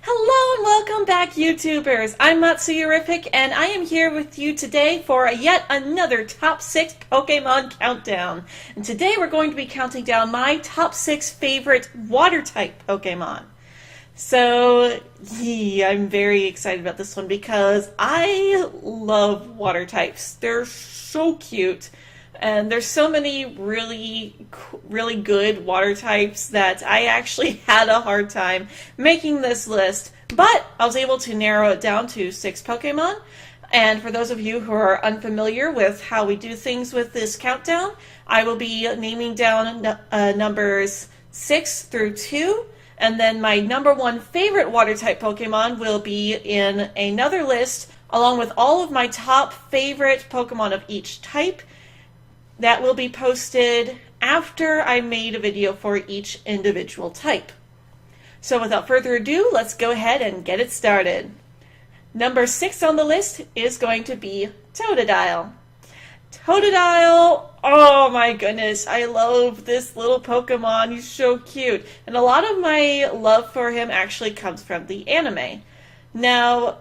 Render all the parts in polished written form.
Hello and welcome back, YouTubers! I'm Matsuyorific, and I am here with you today for yet another Top 6 Pokemon Countdown. And today we're going to be counting down my top 6 favorite Water-type Pokemon. So, yeah, I'm very excited about this one because I love Water types. They're so cute. And there's so many really good water types that I actually had a hard time making this list, but I was able to narrow it down to 6 Pokemon. And for those of you who are unfamiliar with how we do things with this countdown, I will be naming down numbers 6 through 2, and then my number 1 favorite water type Pokemon will be in another list, along with all of my top favorite Pokemon of each type. That will be posted after I made a video for each individual type. So without further ado, let's go ahead and get it started. Number 6 on the list is going to be Totodile. Totodile, oh my goodness, I love this little Pokemon. He's so cute. And a lot of my love for him actually comes from the anime. Now,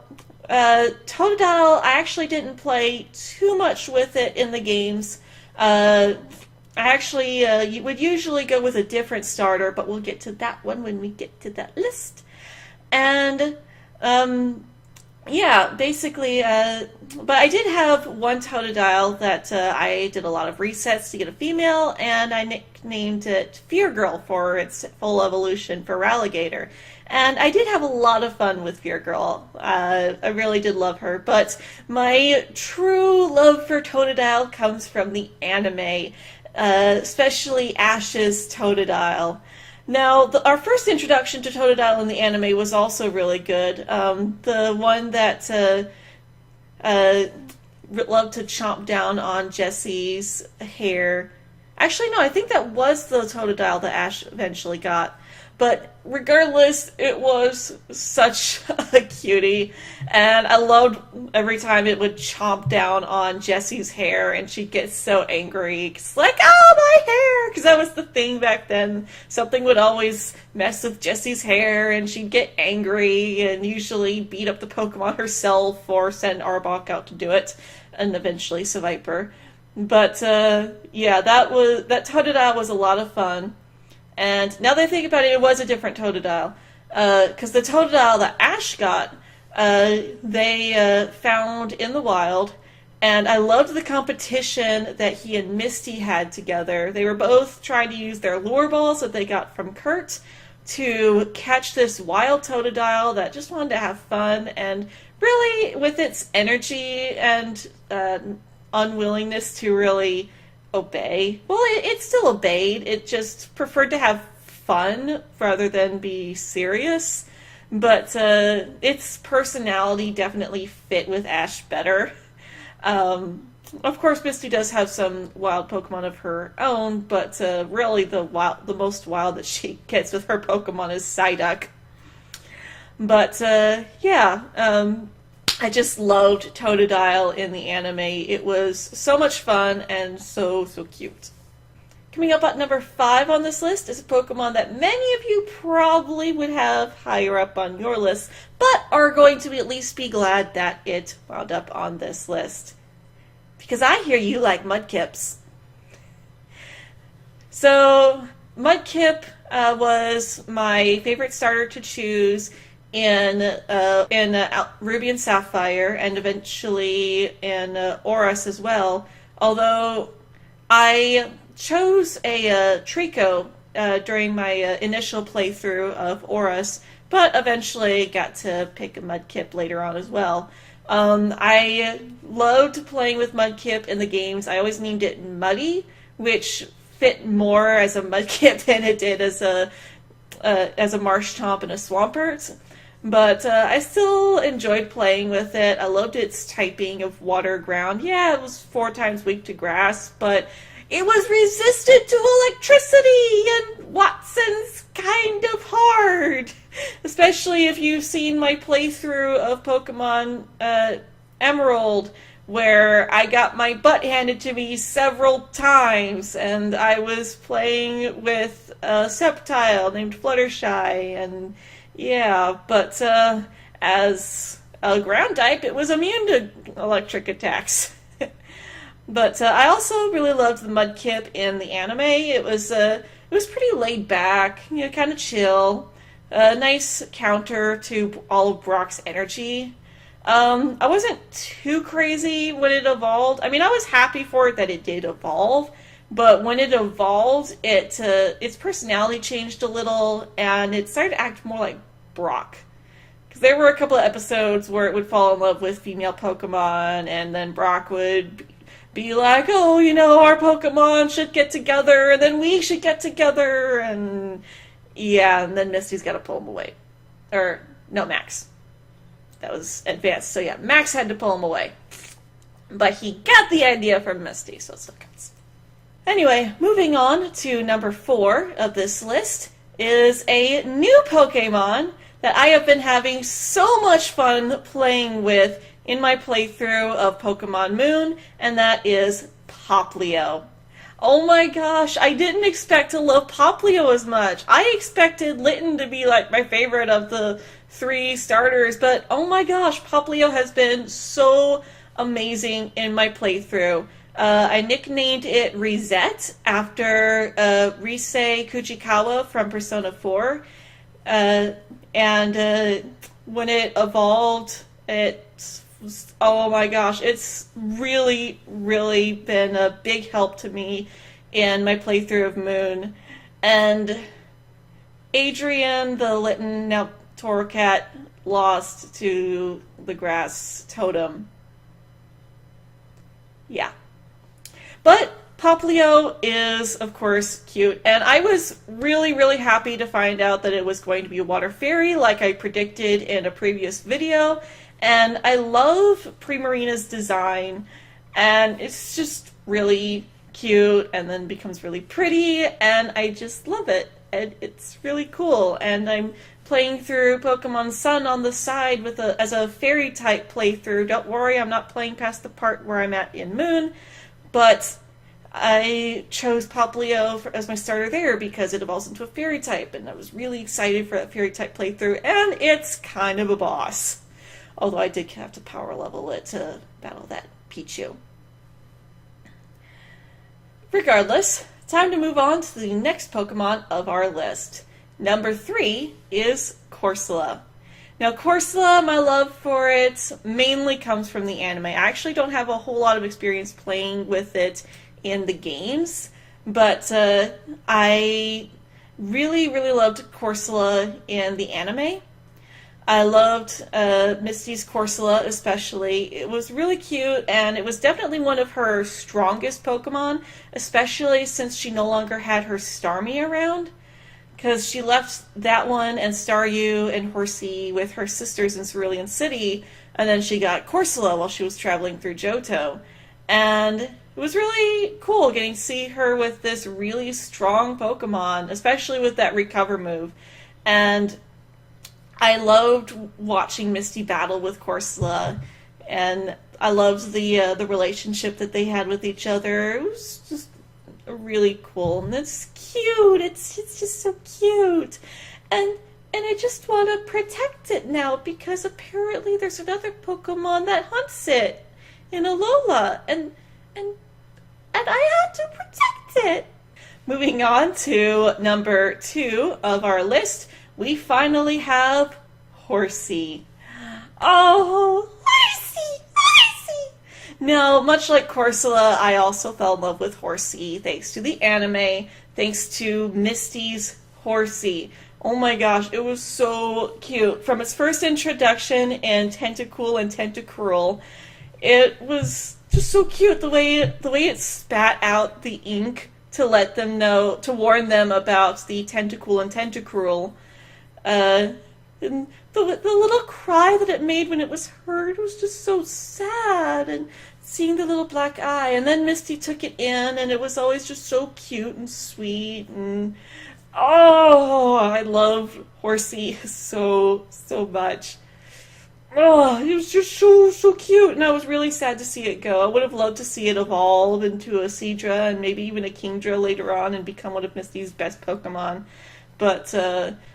Totodile, I actually didn't play too much with it in the games. I actually would usually go with a different starter, but we'll get to that one when we get to that list. And, yeah, basically, but I did have one Totodile that I did a lot of resets to get a female, and I nicknamed it Fear Girl for its full evolution for Ralligator. And I did have a lot of fun with Fear Girl. I really did love her, but my true love for Totodile comes from the anime, especially Ash's Totodile. Now, our first introduction to Totodile in the anime was also really good. The one that loved to chomp down on Jessie's hair. Actually, no, I think that was the Totodile that Ash eventually got. But regardless, it was such a cutie, and I loved every time it would chomp down on Jessie's hair, and she'd get so angry. It's like, oh, my hair! Because that was the thing back then. Something would always mess with Jessie's hair, and she'd get angry, and usually beat up the Pokemon herself, or send Arbok out to do it, and eventually Seviper. But, yeah, that Totodile was a lot of fun. And now that I think about it, it was a different Totodile. Because the Totodile that Ash got, they found in the wild. And I loved the competition that he and Misty had together. They were both trying to use their lure balls that they got from Kurt to catch this wild Totodile that just wanted to have fun. And really, with its energy and unwillingness to really obey. Well, it still obeyed. It just preferred to have fun rather than be serious. But its personality definitely fit with Ash better. Of course, Misty does have some wild Pokemon of her own, but really the most wild that she gets with her Pokemon is Psyduck. But yeah. I just loved Totodile in the anime. It was so much fun and so cute. Coming up at number 5 on this list is a Pokemon that many of you probably would have higher up on your list, but are going to at least be glad that it wound up on this list. Because I hear you like Mudkips. So, Mudkip was my favorite starter to choose in Ruby and Sapphire, and eventually in Oras as well. Although I chose a Trico during my initial playthrough of Oras, but eventually got to pick a Mudkip later on as well. I loved playing with Mudkip in the games. I always named it Muddy, which fit more as a Mudkip than it did as a Marshtomp and a Swampert. But I still enjoyed playing with it. I loved its typing of water ground. Yeah, it was 4 times weak to grass, but it was resistant to electricity, and Watson's kind of hard. Especially if you've seen my playthrough of Pokemon Emerald, where I got my butt handed to me several times, and I was playing with a Sceptile named Fluttershy, and Yeah, but as a ground type, it was immune to electric attacks. But I also really loved the Mudkip in the anime. It was pretty laid back, kind of chill. A nice counter to all of Brock's energy. I wasn't too crazy when it evolved. I mean, I was happy for it that it did evolve, but when it evolved, its personality changed a little, and it started to act more like Brock. Because there were a couple of episodes where it would fall in love with female Pokemon, and then Brock would be like, oh, our Pokemon should get together, and then we should get together, and yeah, and then Misty's got to pull him away. Or, no, Max. That was advanced. So yeah, Max had to pull him away. But he got the idea from Misty, so it still counts. Anyway, moving on to number 4 of this list is a new Pokemon that I have been having so much fun playing with in my playthrough of Pokemon Moon, and that is Popplio. Oh my gosh, I didn't expect to love Popplio as much. I expected Litten to be like my favorite of the 3 starters, but oh my gosh, Popplio has been so amazing in my playthrough. I nicknamed it Reset after Risei Kujikawa from Persona 4. And when it evolved, oh my gosh, it's really, really been a big help to me in my playthrough of Moon. And Adrian, the Litten, now Torracat, lost to the grass totem. Yeah. But Popplio is, of course, cute, and I was really, really happy to find out that it was going to be a water fairy, like I predicted in a previous video, and I love Primarina's design, and it's just really cute, and then becomes really pretty, and I just love it, and it's really cool, and I'm playing through Pokemon Sun on the side as a fairy-type playthrough. Don't worry, I'm not playing past the part where I'm at in Moon, but I chose Popplio as my starter there because it evolves into a fairy type, and I was really excited for that fairy type playthrough, and it's kind of a boss. Although I did have to power level it to battle that Pichu. Regardless, time to move on to the next Pokemon of our list. Number 3 is Corsola. Now, Corsola, my love for it mainly comes from the anime. I actually don't have a whole lot of experience playing with it in the games, but I really, really loved Corsola in the anime. I loved Misty's Corsola especially. It was really cute, and it was definitely one of her strongest Pokemon, especially since she no longer had her Starmie around. Because she left that one and Staryu and Horsey with her sisters in Cerulean City, and then she got Corsola while she was traveling through Johto. And it was really cool getting to see her with this really strong Pokemon, especially with that recover move. And I loved watching Misty battle with Corsola, and I loved the relationship that they had with each other. It was just really cool, and it's cute. It's just so cute, and I just want to protect it now because apparently there's another Pokemon that hunts it in Alola, and I have to protect it. Moving on to number 2 of our list, we finally have Horsey. Oh, Horsey! Now, much like Corsola, I also fell in love with Horsey thanks to the anime, thanks to Misty's Horsey. Oh my gosh, it was so cute. From its first introduction in Tentacool and Tentacruel, it was just so cute the way it spat out the ink to let them know, to warn them about the Tentacool and Tentacruel. And the little cry that it made when it was heard was just so sad, and seeing the little black eye, and then Misty took it in, and it was always just so cute and sweet, and oh, I love Horsey so much. Oh, it was just so cute, and I was really sad to see it go. I would have loved to see it evolve into a Seadra and maybe even a Kingdra later on and become one of Misty's best Pokemon. But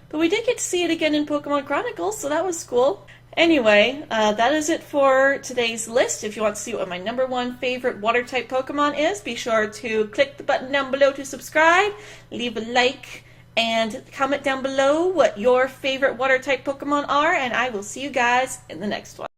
But we did get to see it again in Pokemon Chronicles, so that was cool. Anyway, that is it for today's list. If you want to see what my number one favorite water-type Pokemon is, be sure to click the button down below to subscribe, leave a like, and comment down below what your favorite water-type Pokemon are, and I will see you guys in the next one.